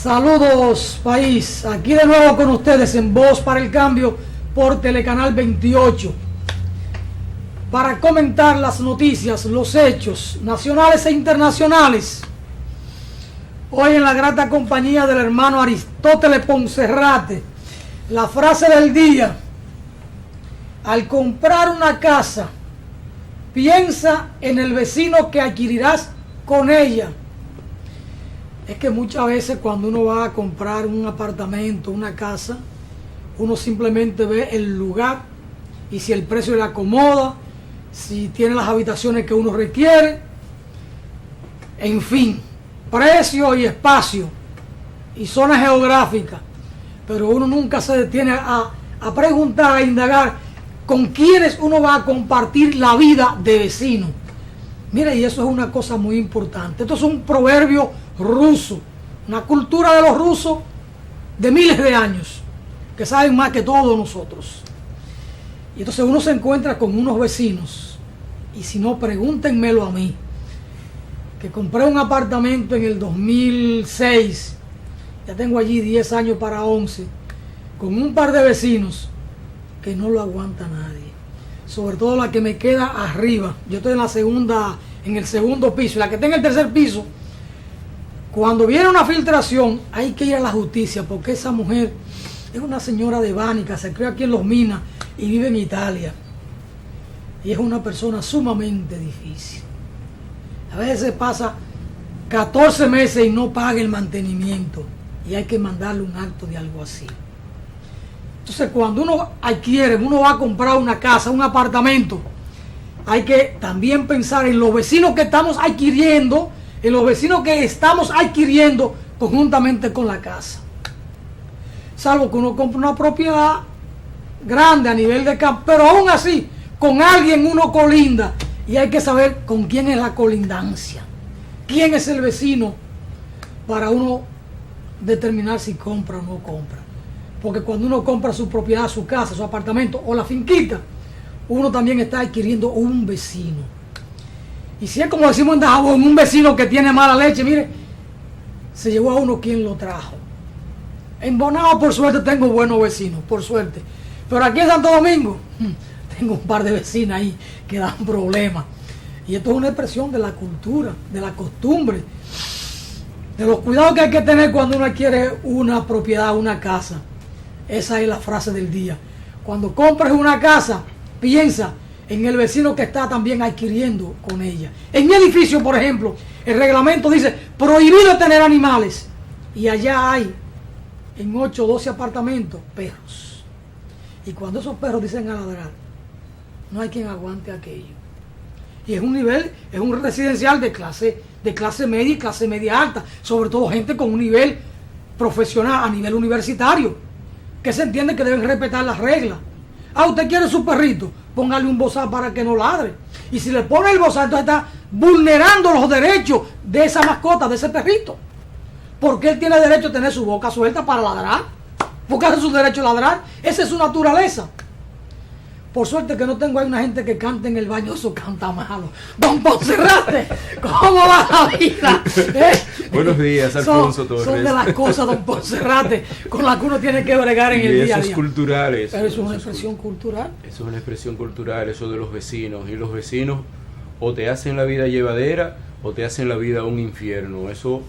Saludos país, aquí de nuevo con ustedes en Voz para el Cambio por Telecanal 28 para comentar las noticias, los hechos nacionales e internacionales. Hoy en la grata compañía del hermano Aristóteles Poncerrate, la frase del día: al comprar una casa, piensa en el vecino que adquirirás con ella. Es que muchas veces cuando uno va a comprar un apartamento, una casa, uno simplemente ve el lugar y si el precio le acomoda, si tiene las habitaciones que uno requiere, en fin, precio y espacio y zona geográfica, pero uno nunca se detiene a preguntar, a indagar con quiénes uno va a compartir la vida de vecino. Mira, y eso es una cosa muy importante. Esto es un proverbio ruso, una cultura de los rusos de miles de años, que saben más que todos nosotros. Y entonces uno se encuentra con unos vecinos, y si no, pregúntenmelo a mí, que compré un apartamento en el 2006, ya tengo allí 10 años para 11, con un par de vecinos que no lo aguanta nadie, sobre todo la que me queda arriba. Yo estoy en el segundo piso, y la que está en el tercer piso, cuando viene una filtración hay que ir a la justicia, porque esa mujer es una señora de Bánica, se crió aquí en Los Minas y vive en Italia, y es una persona sumamente difícil. A veces pasa 14 meses y no paga el mantenimiento, y hay que mandarle un acto de algo así. Entonces, cuando uno va a comprar una casa, un apartamento, hay que también pensar en los vecinos que estamos adquiriendo, conjuntamente con la casa. Salvo que uno compre una propiedad grande a nivel de campo, pero aún así, con alguien uno colinda, y hay que saber con quién es la colindancia, quién es el vecino, para uno determinar si compra o no compra. Porque cuando uno compra su propiedad, su casa, su apartamento o la finquita, uno también está adquiriendo un vecino. Y si es como decimos en Dajabón, un vecino que tiene mala leche, mire, se llevó a uno quien lo trajo. En Bonao, por suerte, tengo buenos vecinos, por suerte. Pero aquí en Santo Domingo, tengo un par de vecinas ahí que dan problemas. Y esto es una expresión de la cultura, de la costumbre, de los cuidados que hay que tener cuando uno adquiere una propiedad, una casa. Esa es la frase del día. Cuando compres una casa, piensa en el vecino que está también adquiriendo con ella. En mi edificio, por ejemplo, el reglamento dice prohibido tener animales, y allá hay en 8 o 12 apartamentos perros, y cuando esos perros dicen a ladrar, no hay quien aguante aquello. Y es un residencial de clase media y clase media alta, sobre todo gente con un nivel profesional a nivel universitario, que se entiende que deben respetar las reglas. Usted quiere su perrito, póngale un bozal para que no ladre. Y si le pone el bozal, entonces está vulnerando los derechos de esa mascota, de ese perrito. Porque él tiene derecho a tener su boca suelta para ladrar. Porque es su derecho a ladrar. Esa es su naturaleza. Por suerte que no tengo ahí una gente que cante en el baño, eso canta malo. Don Poncerrate, ¿cómo va la vida? Buenos días, Alfonso Torres. Son de las cosas, don Poncerrate, con las que uno tiene que bregar en el día a día. Culturales. Pero eso es una expresión cultural. Eso es una expresión cultural, eso de los vecinos. Y los vecinos o te hacen la vida llevadera o te hacen la vida un infierno. Eso,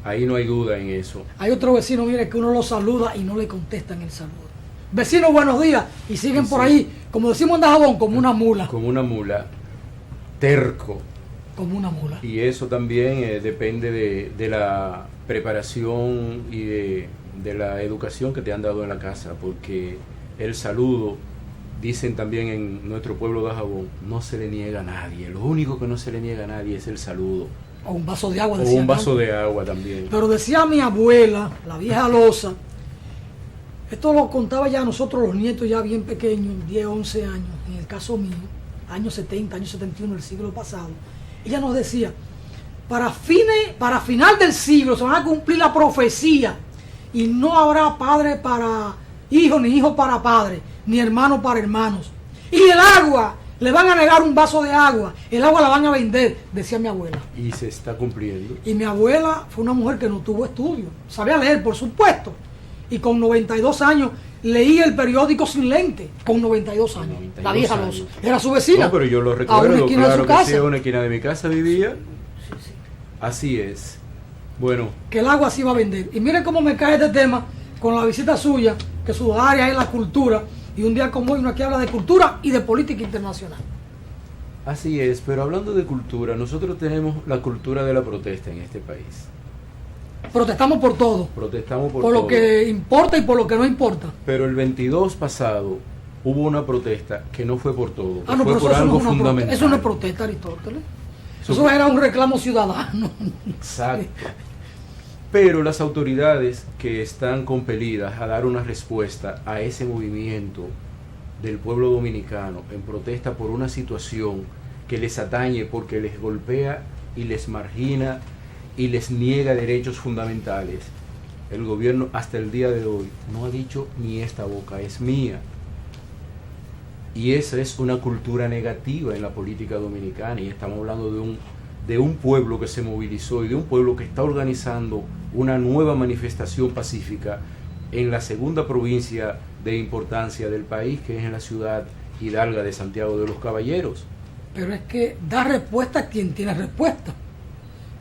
ahí no hay duda en eso. Hay otro vecino, mire, que uno lo saluda y no le contestan el saludo. Vecino, buenos días, y siguen por ahí, como decimos en Dajabón, como una mula. Como una mula, terco. Como una mula. Y eso también depende de la preparación y de la educación que te han dado en la casa, porque el saludo, dicen también en nuestro pueblo de Dajabón, no se le niega a nadie. Lo único que no se le niega a nadie es el saludo. O un vaso de agua, o un vaso de agua también. Pero decía mi abuela, la vieja loza, esto lo contaba ya nosotros los nietos ya bien pequeños, 10, 11 años, en el caso mío, años 70, años 71 del siglo pasado. Ella nos decía, para final del siglo se van a cumplir la profecía y no habrá padre para hijos, ni hijos para padres, ni hermanos para hermanos. Y el agua le van a negar un vaso de agua, el agua la van a vender, decía mi abuela. Y se está cumpliendo. Y mi abuela fue una mujer que no tuvo estudio, sabía leer, por supuesto, y con 92 años leía el periódico sin lente, con 92 años. 92 la vieja años. Era su vecina. No, pero yo lo recuerdo, claro que sí, a una esquina de mi casa vivía. Sí. Así es. Bueno. Que el agua sí va a vender. Y miren cómo me cae este tema con la visita suya, que su área es la cultura, y un día como hoy uno aquí habla de cultura y de política internacional. Así es, pero hablando de cultura, nosotros tenemos la cultura de la protesta en este país. Protestamos por todo. Protestamos por todo. todo. Lo que importa y por lo que no importa. Pero el 22 pasado hubo una protesta que no fue por todo, no, fue por algo fundamental. Eso no es protesta, Aristóteles. Eso era un reclamo ciudadano. Exacto. Pero las autoridades que están compelidas a dar una respuesta a ese movimiento del pueblo dominicano en protesta por una situación que les atañe porque les golpea y les margina y les niega derechos fundamentales, el gobierno hasta el día de hoy no ha dicho ni esta boca es mía. Y esa es una cultura negativa en la política dominicana, y estamos hablando de un pueblo que se movilizó y de un pueblo que está organizando una nueva manifestación pacífica en la segunda provincia de importancia del país, que es en la ciudad hidalga de Santiago de los Caballeros. Pero es que da respuesta a quien tiene respuesta.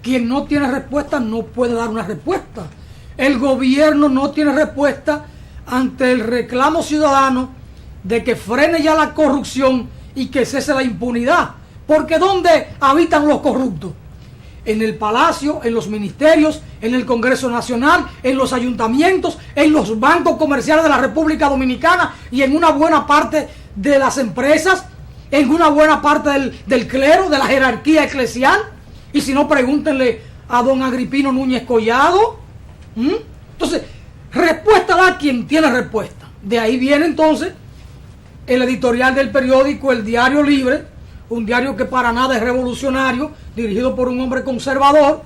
Quien no tiene respuesta no puede dar una respuesta. El gobierno no tiene respuesta ante el reclamo ciudadano de que frene ya la corrupción y que cese la impunidad. Porque ¿dónde habitan los corruptos? En el Palacio, en los ministerios, en el Congreso Nacional, en los ayuntamientos, en los bancos comerciales de la República Dominicana y en una buena parte de las empresas, en una buena parte del clero, de la jerarquía eclesial. Y si no, pregúntenle a don Agripino Núñez Collado. Entonces, respuesta da quien tiene respuesta. De ahí viene entonces el editorial del periódico El Diario Libre, un diario que para nada es revolucionario, dirigido por un hombre conservador,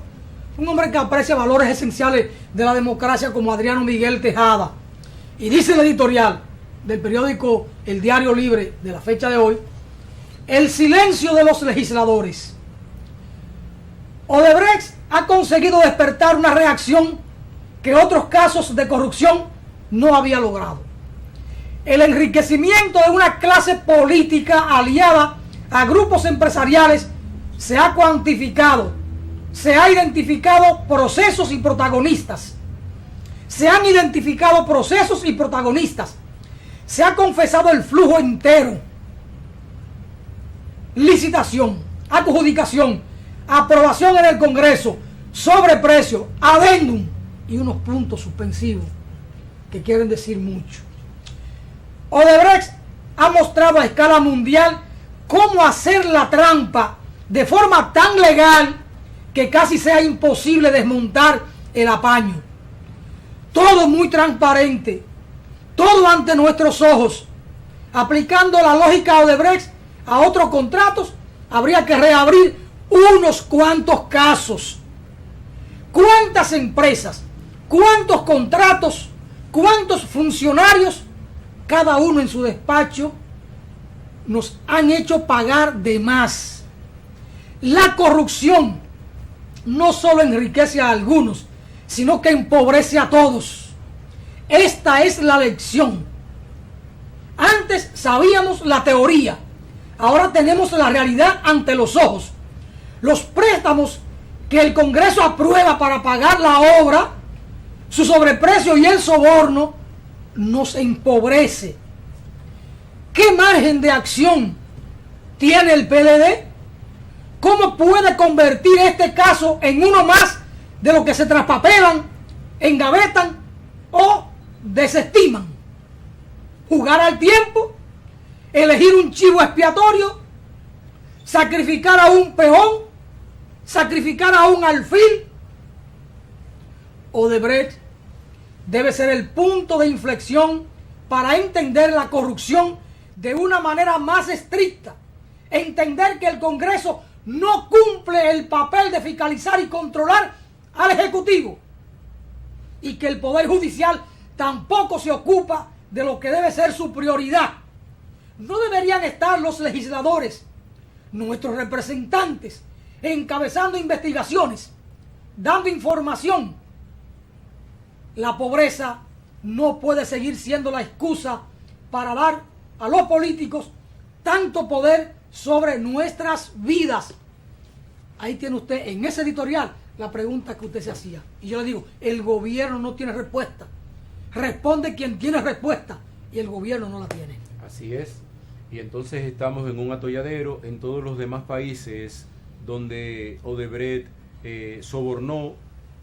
un hombre que aprecia valores esenciales de la democracia como Adriano Miguel Tejada. Y dice el editorial del periódico El Diario Libre de la fecha de hoy: el silencio de los legisladores. Odebrecht ha conseguido despertar una reacción que otros casos de corrupción no había logrado. El enriquecimiento de una clase política aliada a grupos empresariales se ha cuantificado, se ha identificado procesos y protagonistas, se han identificado procesos y protagonistas, se ha confesado el flujo entero: licitación, adjudicación, aprobación en el Congreso, sobreprecio, adendum y unos puntos suspensivos que quieren decir mucho. Odebrecht ha mostrado a escala mundial cómo hacer la trampa de forma tan legal que casi sea imposible desmontar el apaño. Todo muy transparente, todo ante nuestros ojos. Aplicando la lógica Odebrecht a otros contratos, habría que reabrir unos cuantos casos. ¿Cuántas empresas, cuántos contratos, cuántos funcionarios, cada uno en su despacho, nos han hecho pagar de más? La corrupción no solo enriquece a algunos, sino que empobrece a todos. Esta es la lección. Antes sabíamos la teoría, ahora tenemos la realidad ante los ojos. Los préstamos que el Congreso aprueba para pagar la obra, su sobreprecio y el soborno, nos empobrece. ¿Qué margen de acción tiene el PLD? ¿Cómo puede convertir este caso en uno más de lo que se traspapelan, engavetan o desestiman? ¿Jugar al tiempo? ¿Elegir un chivo expiatorio? ¿Sacrificar a un peón? ¿Sacrificar a un alfil? Odebrecht debe ser el punto de inflexión para entender la corrupción de una manera más estricta, entender que el Congreso no cumple el papel de fiscalizar y controlar al Ejecutivo y que el Poder Judicial tampoco se ocupa de lo que debe ser su prioridad, no deberían estar los legisladores, nuestros representantes, encabezando investigaciones, dando información. La pobreza no puede seguir siendo la excusa para dar a los políticos tanto poder sobre nuestras vidas. Ahí tiene usted en ese editorial la pregunta que usted se hacía. Y yo le digo, el gobierno no tiene respuesta. Responde quien tiene respuesta y el gobierno no la tiene. Así es. Y entonces estamos en un atolladero en todos los demás países donde Odebrecht sobornó.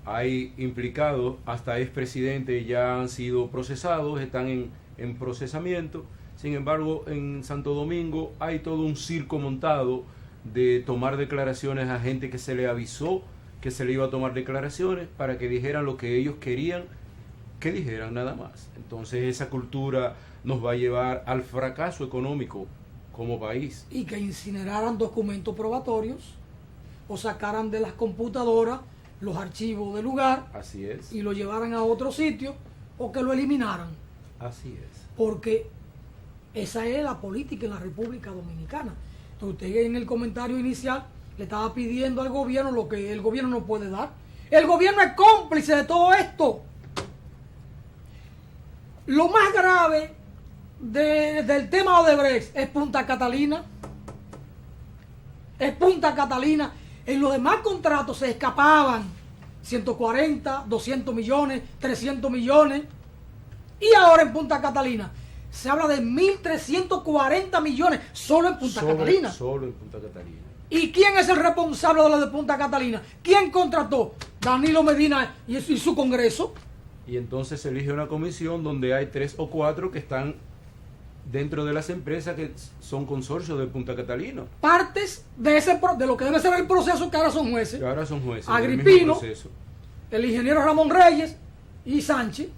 Hay implicados, hasta expresidentes ya han sido procesados, están en procesamiento. Sin embargo, en Santo Domingo hay todo un circo montado de tomar declaraciones a gente que se le avisó que se le iba a tomar declaraciones para que dijeran lo que ellos querían que dijeran, nada más. Entonces esa cultura nos va a llevar al fracaso económico como país. Y que incineraran documentos probatorios o sacaran de las computadoras los archivos del lugar. Así es. Y lo llevaran a otro sitio o que lo eliminaran. Así es. Porque esa es la política en la República Dominicana. Entonces usted en el comentario inicial le estaba pidiendo al gobierno lo que el gobierno no puede dar. El gobierno es cómplice de todo esto. Lo más grave del tema Odebrecht es Punta Catalina. Es Punta Catalina. En los demás contratos se escapaban 140, 200 millones, 300 millones. Y ahora en Punta Catalina se habla de 1.340 millones solo en Punta Catalina. Solo en Punta Catalina. ¿Y quién es el responsable de lo de Punta Catalina? ¿Quién contrató? Danilo Medina y su Congreso. Y entonces se elige una comisión donde hay 3 o 4 que están dentro de las empresas que son consorcios de Punta Catalina. Partes de lo que debe ser el proceso, que ahora son jueces. Que ahora son jueces. Agripino, el ingeniero Ramón Reyes y Sánchez.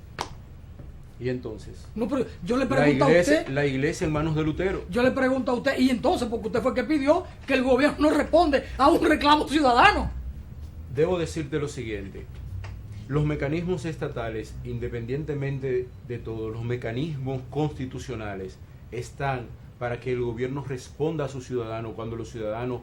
Y entonces, no, pero yo le pregunto a usted, la iglesia en manos de Lutero. Yo le pregunto a usted, y entonces, porque usted fue el que pidió que el gobierno no responde a un reclamo ciudadano. Debo decirte lo siguiente: los mecanismos estatales, independientemente de todos los mecanismos constitucionales, están para que el gobierno responda a sus ciudadanos cuando los ciudadanos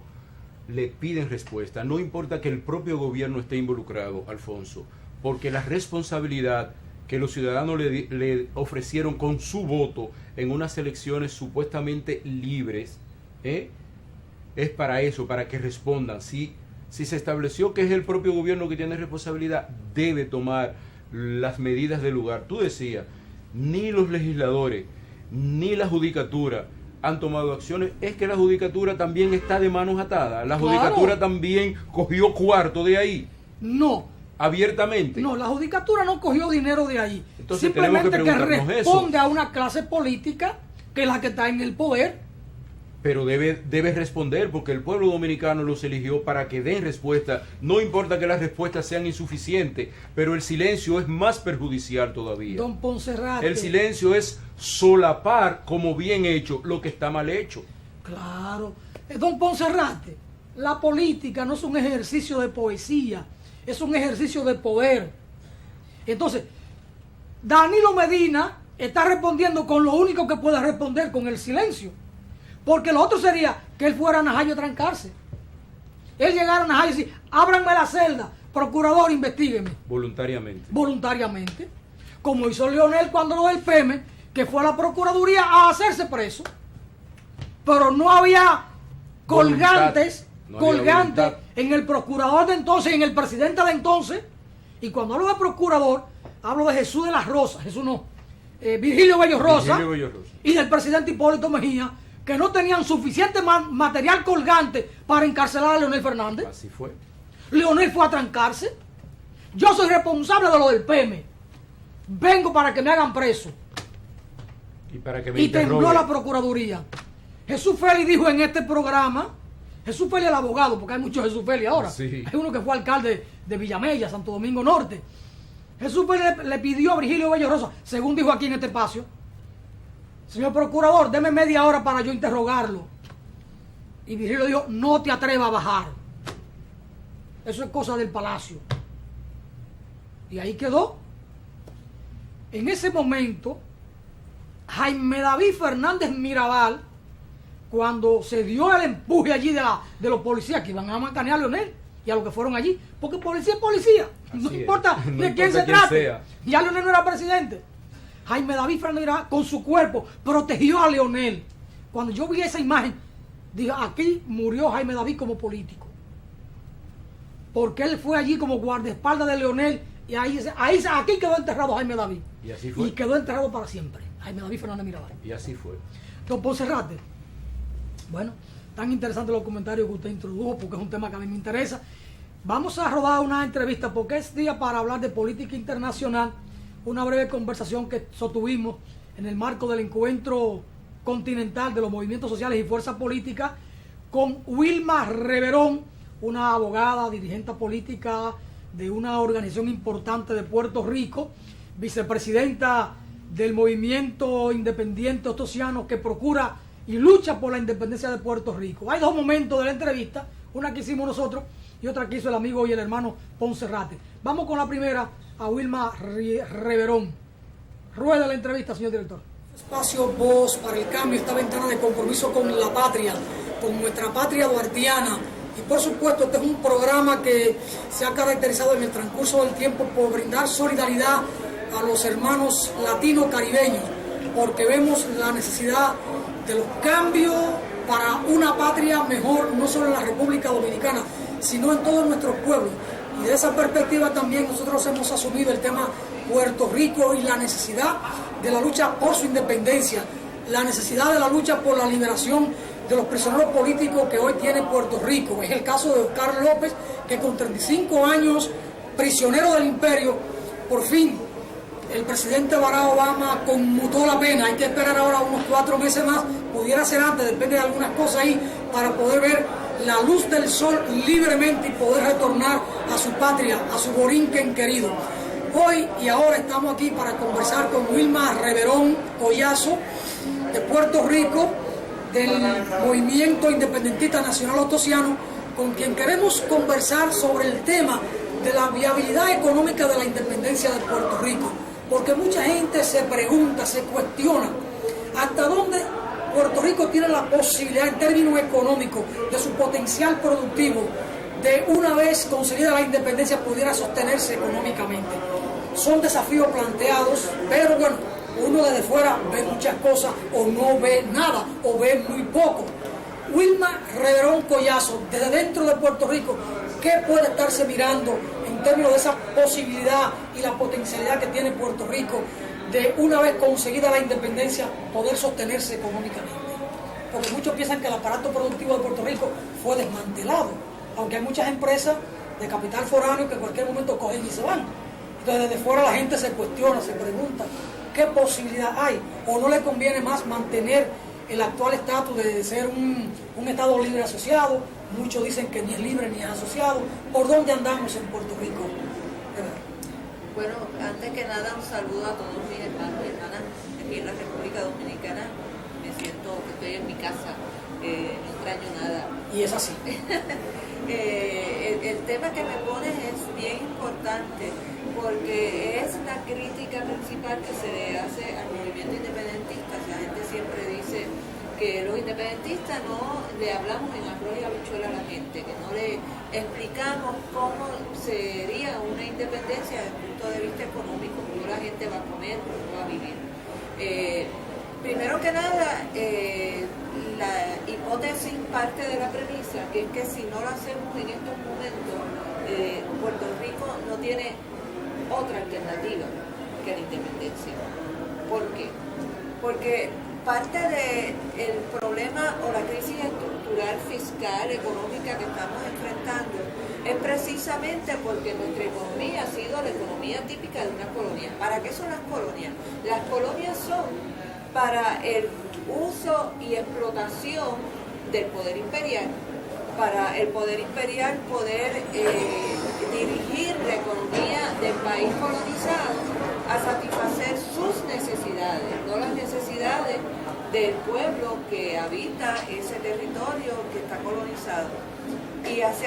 le piden respuesta. No importa que el propio gobierno esté involucrado, Alfonso, porque la responsabilidad que los ciudadanos le ofrecieron con su voto en unas elecciones supuestamente libres, es para eso, para que respondan. Si se estableció que es el propio gobierno que tiene responsabilidad, debe tomar las medidas del lugar. Tú decías, ni los legisladores, ni la judicatura han tomado acciones. Es que la judicatura también está de manos atadas. La judicatura también cogió cuarto de ahí. No. Abiertamente. No, la judicatura no cogió dinero de ahí. Entonces simplemente tenemos que responde a una clase política que es la que está en el poder. Pero debe responder, porque el pueblo dominicano los eligió para que den respuesta. No importa que las respuestas sean insuficientes, pero el silencio es más perjudicial todavía. Don Ponserrate. El silencio es solapar como bien hecho lo que está mal hecho. Claro. Don Ponserrate, la política no es un ejercicio de poesía, es un ejercicio de poder. Entonces, Danilo Medina está respondiendo con lo único que puede responder, con el silencio. Porque lo otro sería que él fuera a Najayo a trancarse. Él llegara a Najayo y decir, ábranme la celda, procurador, investígueme. Voluntariamente. Voluntariamente. Como hizo Leonel cuando lo del PEME, que fue a la Procuraduría a hacerse preso. Pero no había colgantes en el procurador de entonces y en el presidente de entonces. Y cuando hablo de procurador, hablo de Jesús de las Rosas, Jesús no, Virgilio Bello Rosa, y del presidente Hipólito Mejía, que no tenían suficiente material colgante para encarcelar a Leonel Fernández. Así fue. Leonel fue a trancarse. Yo soy responsable de lo del PEME. Vengo para que me hagan preso. Y para que me y tembló la Procuraduría. Jesús Félix dijo en este programa, Jesús Félix el abogado, porque hay muchos Jesús Félix ahora. Sí. Hay uno que fue alcalde de Villamella, Santo Domingo Norte. Jesús Félix le pidió a Virgilio Bello Rosa, según dijo aquí en este espacio, señor procurador, deme media hora para yo interrogarlo. Y Virgilio dijo, no te atrevas a bajar. Eso es cosa del palacio. Y ahí quedó. En ese momento, Jaime David Fernández Mirabal cuando se dio el empuje allí de los policías que iban a mancanear a Leonel y a los que fueron allí, porque policía es policía, no importa de quién se trate. Ya Leonel no era presidente. Jaime David Fernández con su cuerpo protegió a Leonel. Cuando yo vi esa imagen, dije, aquí murió Jaime David como político. Porque él fue allí como guardaespaldas de Leonel y aquí quedó enterrado Jaime David. Y así fue. Y quedó enterrado para siempre. Jaime David Fernández Mirabal. Y así fue. Don Ponserrate, bueno, tan interesante los comentarios que usted introdujo porque es un tema que a mí me interesa. Vamos a rodar una entrevista porque es día para hablar de política internacional. Una breve conversación que sostuvimos en el marco del encuentro continental de los movimientos sociales y fuerzas políticas con Wilma Reverón, una abogada, dirigente política de una organización importante de Puerto Rico, vicepresidenta del movimiento independiente ostosiano que procura y lucha por la independencia de Puerto Rico. Hay dos momentos de la entrevista, una que hicimos nosotros y otra que hizo el amigo y el hermano Ponserrate. Vamos con la primera, a Wilma Reverón. Rueda la entrevista, señor director. Espacio Voz para el Cambio, esta ventana de compromiso con la patria, con nuestra patria duartiana. Y por supuesto, este es un programa que se ha caracterizado en el transcurso del tiempo por brindar solidaridad a los hermanos latino-caribeños, porque vemos la necesidad de los cambios para una patria mejor, no solo en la República Dominicana, sino en todos nuestros pueblos. Y de esa perspectiva también nosotros hemos asumido el tema Puerto Rico y la necesidad de la lucha por su independencia, la necesidad de la lucha por la liberación de los prisioneros políticos que hoy tiene Puerto Rico. Es el caso de Oscar López, que con 35 años, prisionero del imperio, por fin el presidente Barack Obama conmutó la pena. Hay que esperar ahora unos 4 meses más, pudiera ser antes, depende de algunas cosas ahí, para poder ver la luz del sol libremente y poder retornar a su patria, a su Borinquen querido. Hoy y ahora estamos aquí para conversar con Wilma Reverón Collazo, de Puerto Rico, del Movimiento Independentista Nacional Ostosiano, con quien queremos conversar sobre el tema de la viabilidad económica de la independencia de Puerto Rico, porque mucha gente se pregunta, se cuestiona hasta dónde Puerto Rico tiene la posibilidad en términos económicos de su potencial productivo, de una vez conseguida la independencia pudiera sostenerse económicamente. Son desafíos planteados, pero bueno, uno desde fuera ve muchas cosas o no ve nada o ve muy poco. Wilma Reverón Collazo, desde dentro de Puerto Rico, ¿qué puede estarse mirando en términos de esa posibilidad y la potencialidad que tiene Puerto Rico de una vez conseguida la independencia poder sostenerse económicamente? Porque muchos piensan que el aparato productivo de Puerto Rico fue desmantelado, aunque hay muchas empresas de capital foráneo que en cualquier momento cogen y se van. Entonces desde fuera la gente se cuestiona, se pregunta qué posibilidad hay, o no le conviene más mantener el actual estatus de ser un Estado libre asociado. Muchos dicen que ni es libre ni es asociado. ¿Por dónde andamos en Puerto Rico? Bueno, antes que nada un saludo a todos mis hermanos y hermanas aquí en la República Dominicana. Me siento que estoy en mi casa, no extraño nada. Y es así. El tema que me pones es bien importante porque es la crítica principal que se le hace al movimiento independentista. La gente siempre dice que los independentistas no le hablamos en arroz y habichuela a la gente, que no le explicamos cómo sería una independencia desde el punto de vista económico, cómo la gente va a comer, cómo va a vivir. Primero que nada, la hipótesis parte de la premisa, que es que si no lo hacemos en estos momentos, Puerto Rico no tiene otra alternativa que la independencia. ¿Por qué? Porque parte del problema o la crisis estructural, fiscal, económica que estamos enfrentando es precisamente porque nuestra economía ha sido la economía típica de una colonia. ¿Para qué son las colonias? Las colonias son para el uso y explotación del poder imperial, para el poder imperial poder dirigir la economía del país colonizado a satisfacer sus necesidades, no las necesidades del pueblo que habita ese territorio que está colonizado. Y así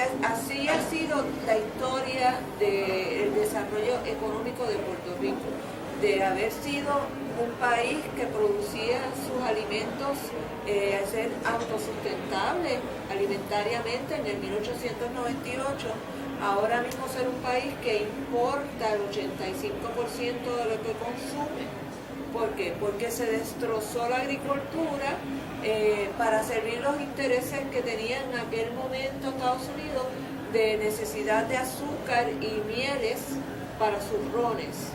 ha sido la historia del desarrollo económico de Puerto Rico. de haber sido un país que producía sus alimentos, ser autosustentable alimentariamente en el 1898, ahora mismo ser un país que importa el 85% de lo que consume. ¿Por qué? Porque se destrozó la agricultura para servir los intereses que tenía en aquel momento Estados Unidos de necesidad de azúcar y mieles para sus rones.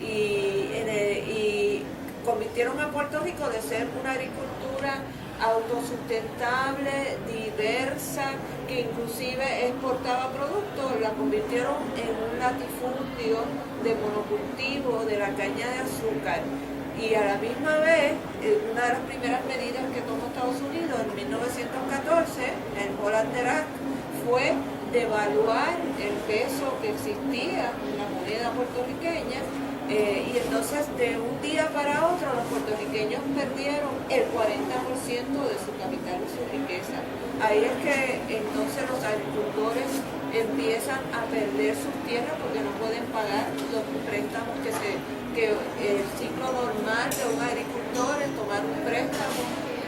Y convirtieron a Puerto Rico de ser una agricultura autosustentable, diversa, que inclusive exportaba productos, la convirtieron en un latifundio de monocultivo de la caña de azúcar. Y a la misma vez, una de las primeras medidas que tomó Estados Unidos en 1914, el Hollander Act, fue devaluar el peso que existía en la moneda puertorriqueña. Y entonces de un día para otro los puertorriqueños perdieron el 40% de su capital y su riqueza. Ahí es que entonces los agricultores empiezan a perder sus tierras porque no pueden pagar los préstamos que el ciclo normal de un agricultor es tomar un préstamo,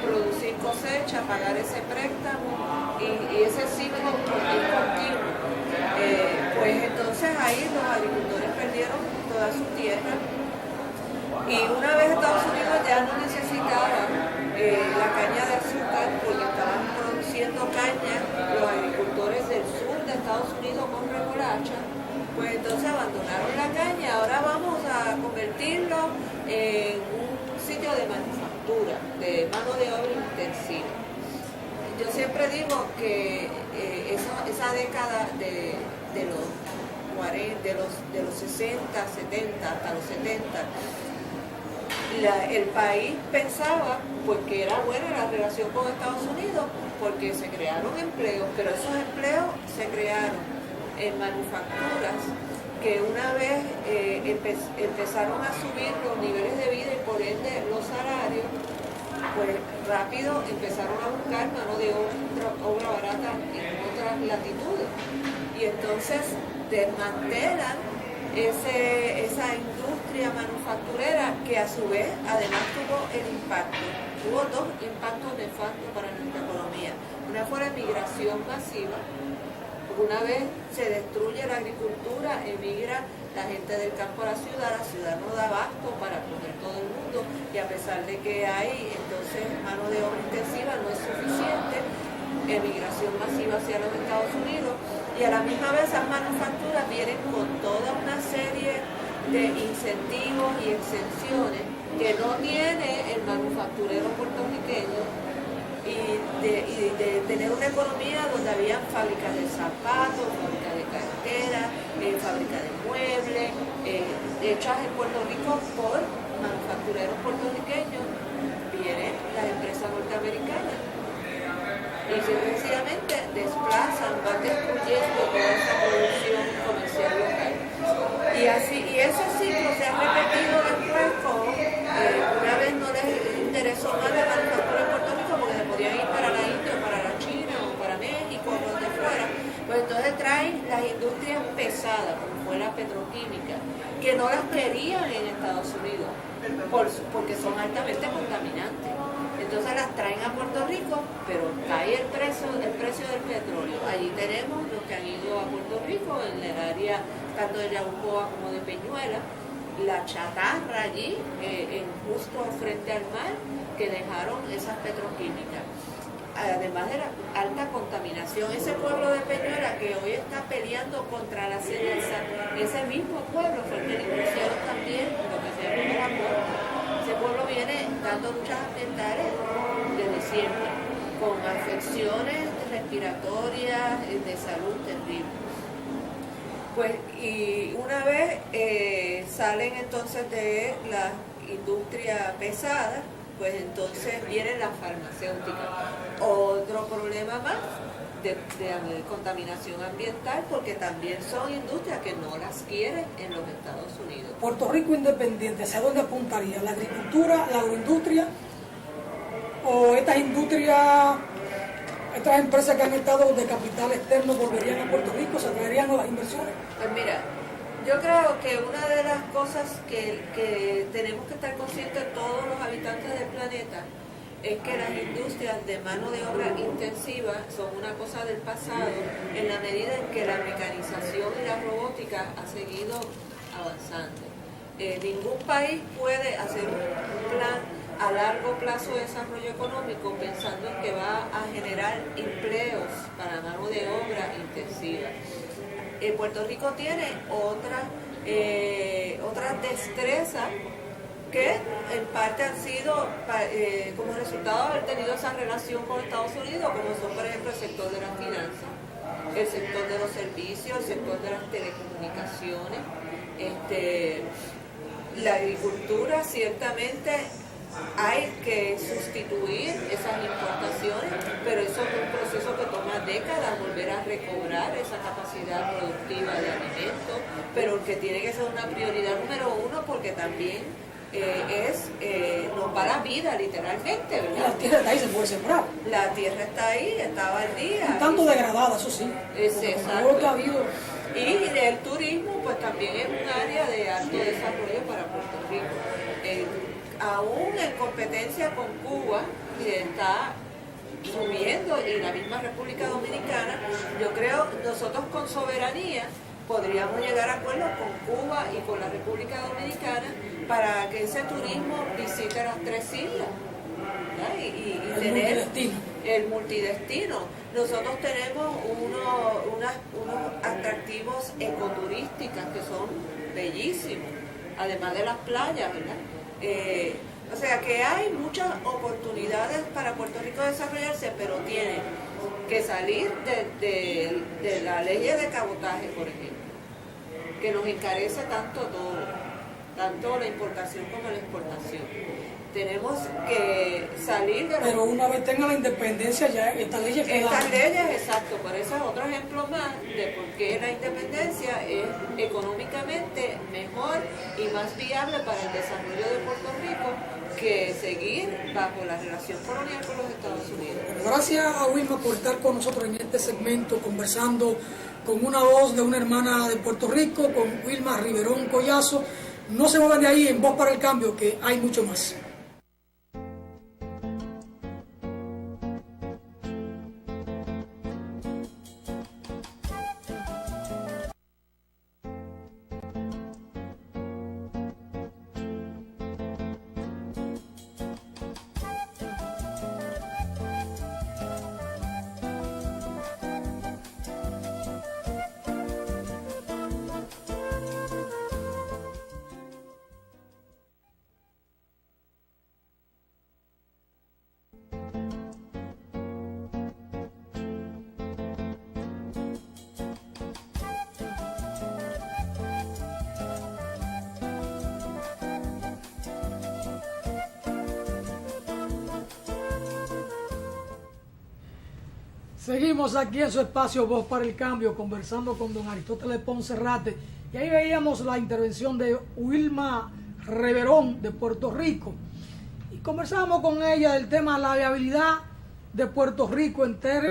producir cosecha, pagar ese préstamo y ese ciclo es continuo. Pues entonces ahí los agricultores perdieron toda su tierra y una vez Estados Unidos ya no necesitaba la caña de azúcar porque estaban produciendo caña los agricultores del sur de Estados Unidos con remolacha, pues entonces abandonaron la caña. Ahora vamos a convertirlo en un sitio de manufactura, de mano de obra intensiva. Yo siempre digo que esa década de los 40, de los 60, 70, hasta los 70, el país pensaba porque era buena la relación con Estados Unidos, porque se crearon empleos, pero esos empleos se crearon en manufacturas que una vez empezaron a subir los niveles de vida y por ende los salarios, pues rápido empezaron a buscar mano de obra barata en otras latitudes. Y entonces desmantelan esa industria manufacturera que a su vez además tuvo dos impactos nefastos para nuestra economía. Una fue la migración masiva. Una vez se destruye la agricultura, emigra la gente del campo a la ciudad no da abasto para comer todo el mundo y a pesar de que hay entonces mano de obra intensiva no es suficiente, emigración masiva hacia los Estados Unidos y a la misma vez esas manufacturas vienen con toda una serie de incentivos y exenciones que no tiene el manufacturero puertorriqueño y de tener una economía donde había fábricas de zapatos, fábricas de carteras, fábricas de muebles, hechas en Puerto Rico por manufactureros puertorriqueños, vienen las empresas norteamericanas y sencillamente desplazan, van destruyendo toda esa producción comercial local. Y ese ciclo se ha repetido después con, una vez no les interesó más la manufactura en Puerto Rico porque se podían ir para la India, o para la China, o para México, o donde fuera, pues entonces traen las industrias pesadas, como fue la petroquímica, que no las querían en Estados Unidos, porque son altamente contaminantes. Entonces las traen a Puerto Rico, pero cae el precio del petróleo. Allí tenemos los que han ido a Puerto Rico, en el área tanto de Yabucoa como de Peñuela, la chatarra allí, justo frente al mar, que dejaron esas petroquímicas. Además de la alta contaminación, ese pueblo de Peñuela que hoy está peleando contra la ceniza, ese mismo pueblo fue el que le pusieron también lo que se llama el amor. Ese pueblo viene dando luchas ambientales desde siempre, con afecciones respiratorias, de salud terrible. Pues, y una vez salen entonces de la industria pesada, pues entonces viene la farmacéutica. Otro problema más de contaminación ambiental, porque también son industrias que no las quieren en los Estados Unidos. Puerto Rico independiente, ¿hacia dónde apuntaría? ¿La agricultura, la agroindustria o estas industrias, estas empresas que han estado de capital externo volverían a Puerto Rico, se traerían nuevas inversiones? Pues mira, Yo creo que una de las cosas que tenemos que estar conscientes todos los habitantes del planeta es que las industrias de mano de obra intensiva son una cosa del pasado en la medida en que la mecanización y la robótica ha seguido avanzando. Ningún país puede hacer un plan a largo plazo de desarrollo económico pensando en que va a generar empleos para mano de obra intensiva. Puerto Rico tiene otras destrezas que en parte han sido como resultado de haber tenido esa relación con Estados Unidos, como son por ejemplo el sector de las finanzas, el sector de los servicios, el sector de las telecomunicaciones, la agricultura. Ciertamente hay que sustituir esas importaciones, pero eso es un proceso que toma décadas, volver a recobrar esa capacidad productiva de alimentos, pero que tiene que ser una prioridad número uno porque también nos va la vida literalmente, ¿verdad? La tierra está ahí, se puede sembrar. La tierra está ahí, estaba al día. Un tanto degradada, eso sí. Es exacto. Que ha habido. Y el turismo pues también es un área de alto desarrollo para Puerto Rico. Aún en competencia con Cuba, que está subiendo, y la misma República Dominicana, yo creo nosotros con soberanía podríamos llegar a acuerdos con Cuba y con la República Dominicana para que ese turismo visite las tres islas, ¿verdad? Y tener el multidestino. Nosotros tenemos unos atractivos ecoturísticos que son bellísimos, además de las playas, ¿verdad? O sea que hay muchas oportunidades para Puerto Rico desarrollarse, pero tiene que salir de la ley de cabotaje, por ejemplo, que nos encarece tanto todo, tanto la importación como la exportación. Tenemos que salir de... Pero una vez tenga la independencia ya, estas leyes quedan. Estas leyes, exacto, por eso es otro ejemplo más de por qué la independencia es económicamente mejor y más viable para el desarrollo de Puerto Rico que seguir bajo la relación colonial con los Estados Unidos. Gracias a Wilma por estar con nosotros en este segmento, conversando con una voz de una hermana de Puerto Rico, con Wilma Riverón Collazo. No se muevan de ahí en Voz para el Cambio, que hay mucho más. Seguimos aquí en su espacio Voz para el Cambio, conversando con don Aristóteles Poncerrate. Y ahí veíamos la intervención de Wilma Riverón de Puerto Rico. Y conversábamos con ella del tema de la viabilidad de Puerto Rico en términos